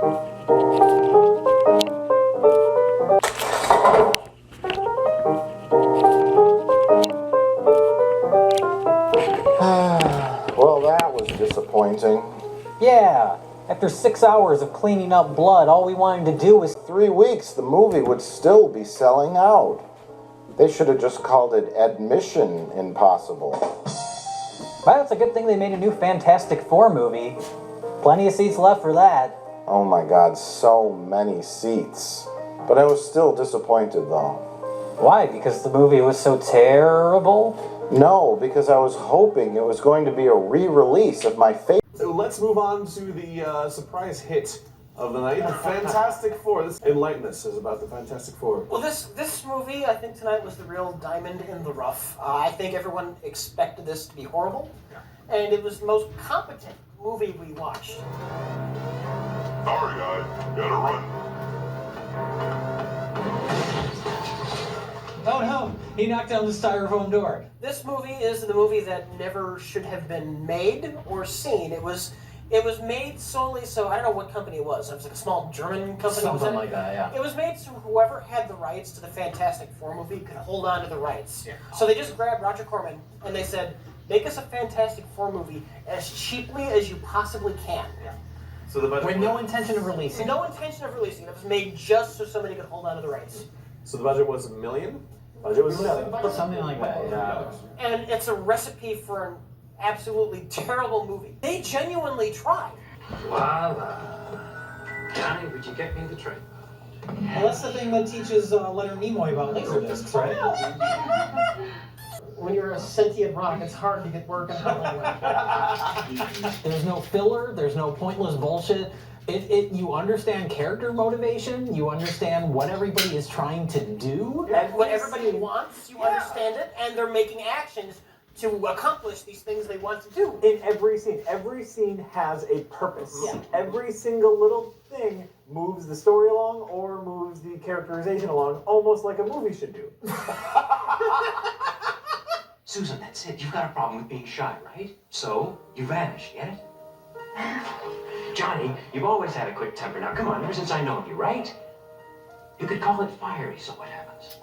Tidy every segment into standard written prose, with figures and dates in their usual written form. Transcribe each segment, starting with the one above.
Well, that was disappointing. Yeah, after 6 hours of cleaning up blood, all we wanted to do was... 3 weeks, the movie would still be selling out. They should have just called it Admission Impossible. Well, it's a good thing they made a new Fantastic Four movie. Plenty of seats left for that. Oh my god, so many seats. But I was still disappointed though. Why? Because the movie was so terrible? No, because I was hoping it was going to be a re-release of my favorite. So let's move on to the surprise hit of the night, the Fantastic Four. Enlighten us about the Fantastic Four. Well, this movie, I think tonight was the real diamond in the rough. I think everyone expected this to be horrible, and it was the most competent movie we watched. Sorry, guys, gotta run. Oh no, he knocked down the styrofoam door. This movie is the movie that never should have been made or seen. It was made solely so, I don't know what company it was. It was like a small German company. Something like that, yeah. It was made so whoever had the rights to the Fantastic Four movie could hold on to the rights. Yeah. So they just grabbed Roger Corman and they said, make us a Fantastic Four movie as cheaply as you possibly can. Yeah. So the budget With no intention of releasing. No intention of releasing it. It was made just so somebody could hold on to the rights. So the budget was $1 million? Budget was $1 million. Something like that, yeah. And it's a recipe for an absolutely terrible movie. They genuinely tried. Voila. Johnny, would you get me the tripod? Well, that's the thing that teaches Leonard Nimoy about laserdiscs, right? When you're a sentient rock, it's hard to get work in Hollywood. There's no filler, there's no pointless bullshit. You understand character motivation, you understand what everybody is trying to do. And what everybody wants, you understand it, and they're making actions to accomplish these things they want to do. In every scene has a purpose. Yeah. Every single little thing moves the story along or moves the characterization along, almost like a movie should do. Susan, that's it. You've got a problem with being shy, right? So, you vanish, get it? Johnny, you've always had a quick temper. Now, come on, ever since I've known you, right? You could call it fiery, so what happens?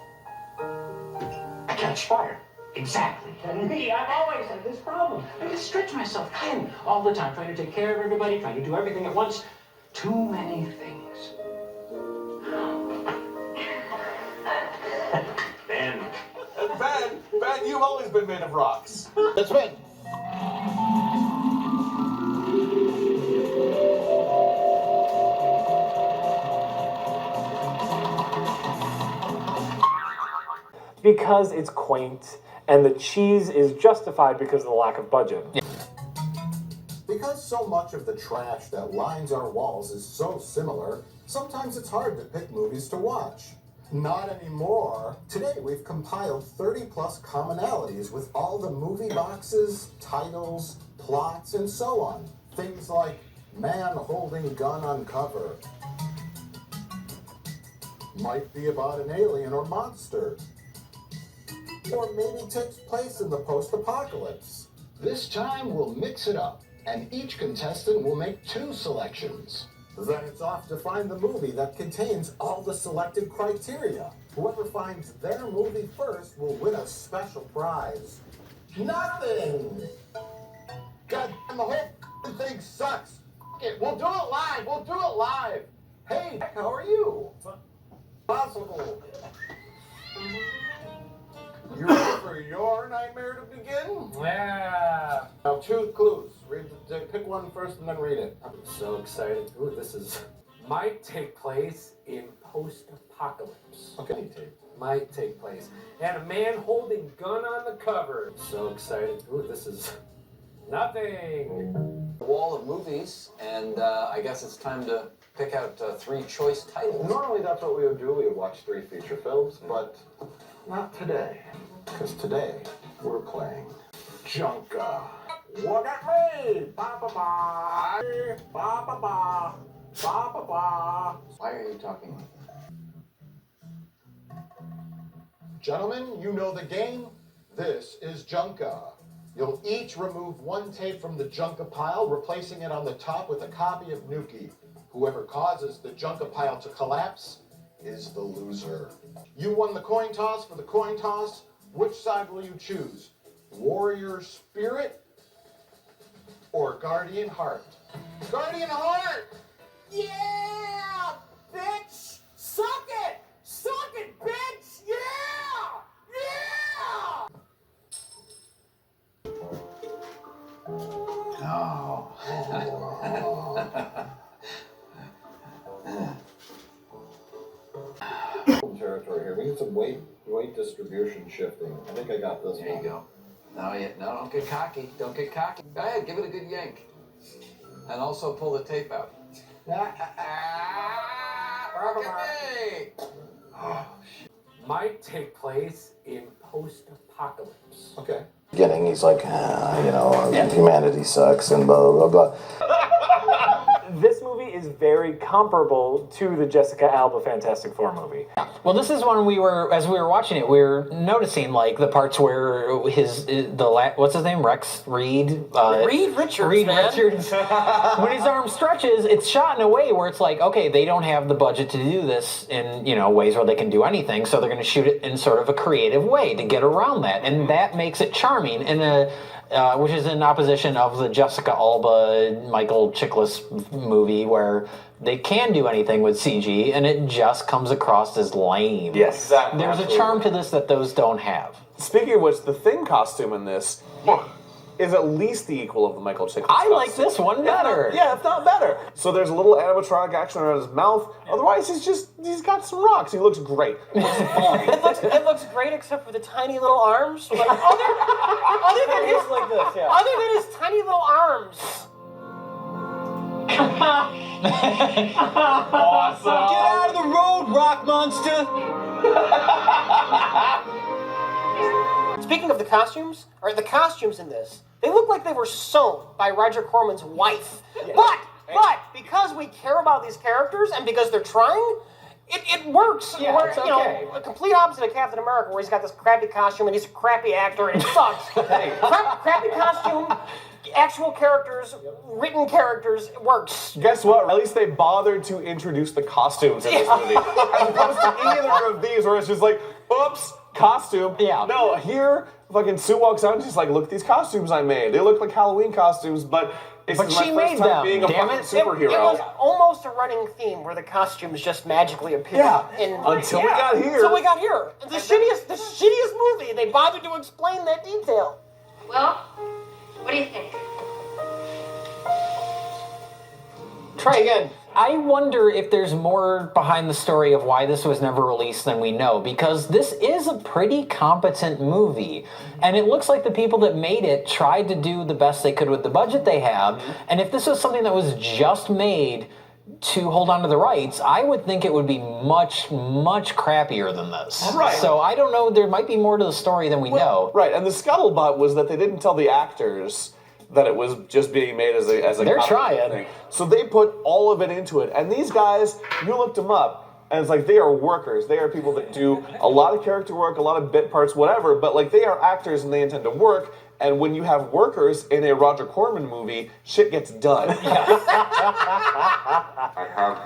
I catch fire. Exactly. And me, I've always had this problem. I just stretch myself thin all the time, trying to take care of everybody, trying to do everything at once. Too many things. Ben. Ben, you've always been made of rocks. That's Ben. Because it's quaint, and the cheese is justified because of the lack of budget. Yeah. Because so much of the trash that lines our walls is so similar, sometimes it's hard to pick movies to watch. Not anymore. Today we've compiled 30 plus commonalities with all the movie boxes, titles, plots, and so on. Things like man holding gun on cover. Might be about an alien or monster. Or maybe takes place in the post-apocalypse. This time we'll mix it up, and each contestant will make 2 selections. Then it's off to find the movie that contains all the selected criteria. Whoever finds their movie first will win a special prize. Nothing! God damn, the whole thing sucks. It, we'll do it live. Hey, how are you? Possible. You ready for your nightmare to begin? Yeah. Now, 2 clues. Pick one first and then read it. I'm so excited. Ooh, this is... Might take place in post-apocalypse. Okay. Might take place. And a man holding gun on the cover. So excited. Ooh, this is... Nothing. Wall of movies, and I guess it's time to pick out 3 choice titles. Normally that's what we would do. We would watch 3 feature films, but not today. Because today we're playing Junka. Look at me! Ba-ba-ba! Ba-ba-ba! Ba-ba-ba! Why are you talking like that? Gentlemen, you know the game. This is Junka. You'll each remove 1 tape from the Junka pile, replacing it on the top with a copy of Nuki. Whoever causes the Junka pile to collapse is the loser. You won the coin toss. For the coin toss, which side will you choose? Warrior spirit or guardian heart? Guardian heart! Yeah, bitch! Suck it! Suck it, bitch! Yeah! Yeah! Territory here. We need some weight distribution shifting. I think I got this There you one. go. No, don't get cocky. Don't get cocky. Go ahead, give it a good yank. And also pull the tape out. Okay. Might take place in post-apocalypse. Okay. Beginning, he's like, humanity sucks and blah, blah, blah. This movie is very comparable to the Jessica Alba Fantastic Four movie. Well, this is when as we were watching it, we were noticing like the parts where what's his name, Reed Richards. Reed man. Richards. When his arm stretches, it's shot in a way where it's like, okay, they don't have the budget to do this in ways where they can do anything, so they're going to shoot it in sort of a creative way to get around that, and that makes it charming which is in opposition of the Jessica Alba, Michael Chiklis movie where they can do anything with CG and it just comes across as lame. Yes, exactly. There's a charm to this that those don't have. Speaking of which, the Thing costume in this is at least the equal of the Michael Chiklis I costume. like this one better. If not better. So there's a little animatronic action around his mouth. Otherwise, he's got some rocks. He looks great. It looks great except for the tiny little arms. But other than his other than his tiny little arms. Awesome. Get out of the road, rock monster. Speaking of the costumes in this, they look like they were sewn by Roger Corman's wife. Yeah. But because we care about these characters and because they're trying, it works. Yeah, it's okay. A complete opposite of Captain America, where he's got this crappy costume and he's a crappy actor and it sucks. Crappy costume, actual characters, written characters, it works. Guess what? At least they bothered to introduce the costumes in this movie. As opposed to either of these where it's just like, oops, costume. Yeah. No, here, fucking Sue walks out and she's like, look at these costumes I made. They look like Halloween costumes, but this is my she first made time them, being a damn fucking it. superhero. It was almost a running theme where the costumes just magically appeared. Until we got here. Until we got here. The shittiest movie. They bothered to explain that detail. Well, what do you think? Try again. I wonder if there's more behind the story of why this was never released than we know, because this is a pretty competent movie, and it looks like the people that made it tried to do the best they could with the budget they have, and if this was something that was just made to hold on to the rights, I would think it would be much, much crappier than this. Right. So I don't know, there might be more to the story than we know. Right, and the scuttlebutt was that they didn't tell the actors that it was just being made as a They're comic trying. thing. So they put all of it into it. And these guys, you looked them up, and it's like they are workers. They are people that do a lot of character work, a lot of bit parts, whatever, but like they are actors and they intend to work. And when you have workers in a Roger Corman movie, shit gets done. I have